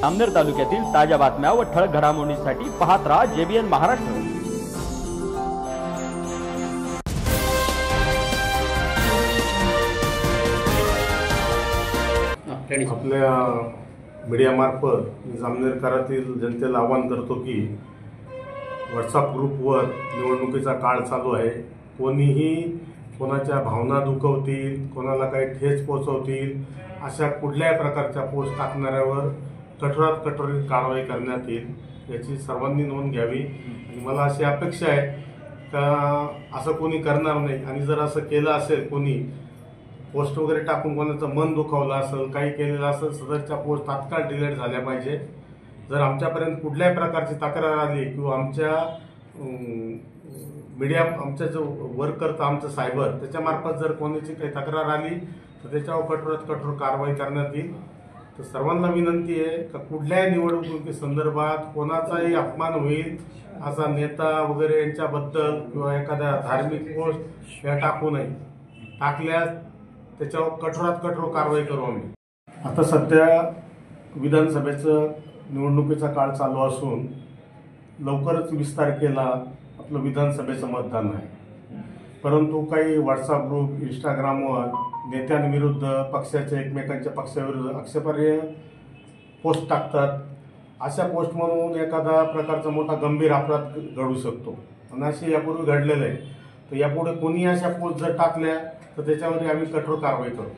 जामनेर तालुक्यातील ताज्या बातम्या व ठळक घडामोडींसाठी पाहत राहा JBN महाराष्ट्र। आपल्या मीडियामार्फत जामनेरकरातील जनतेला आवाहन करतो की व्हॉट्सअप ग्रुपवर निवडणुकीचा काळ चालू आहे। कोणीही कोणाच्या भावना दुखवतील, कोणाला काही ठेच पोहोचवतील अशा कुठल्याही प्रकारच्या पोस्ट टाकणाऱ्यावर कठोरात कठोर कारवाई करण्यात येईल याची सर्वांनी नोंद घ्यावी। आणि मला अशी अपेक्षा आहे का असं कोणी करणार नाही, आणि जर असं केलं असेल, कोणी पोस्ट वगैरे टाकून कोणाचं मन दुखावलं असेल, काही केलेलं असेल, सदरच्या पोस्ट तात्काळ डिलीट झाल्या पाहिजे। जर आमच्यापर्यंत कुठल्याही प्रकारची तक्रार आली किंवा आमच्या मीडिया आमच्या जो वर्क करतं आमचं सायबर त्याच्यामार्फत जर कोणाची काही तक्रार आली तर त्याच्यावर कठोरात कठोर कारवाई करण्यात येईल। तर सर्वांना विनंती आहे का कुठल्याही निवडणुकी संदर्भात कोणाचाही अपमान होईल असा नेता वगैरे यांच्याबद्दल किंवा एखाद्या धार्मिक पोस्ट या टाकू नये। टाकल्यास त्याच्यावर कठोरात कठोर कारवाई करू आम्ही। आता सध्या विधानसभेचं निवडणुकीचा काळ चालू असून लवकरच 20 तारखेला आपलं विधानसभेचं मतदान आहे। परंतु काही व्हॉट्सअप ग्रुप, इंस्टाग्रामवर नेत्यांविरुद्ध, पक्षाच्या एकमेकांच्या पक्षाविरुद्ध आक्षेपार्ह पोस्ट टाकतात। अशा पोस्टमधून एखादा प्रकारचा मोठा गंभीर अपराध घडू शकतो आणि असे यापूर्वी घडलेलं आहे। तर यापुढे कोणी अशा पोस्ट जर टाकल्या तर त्याच्यावर आम्ही कठोर कारवाई करू।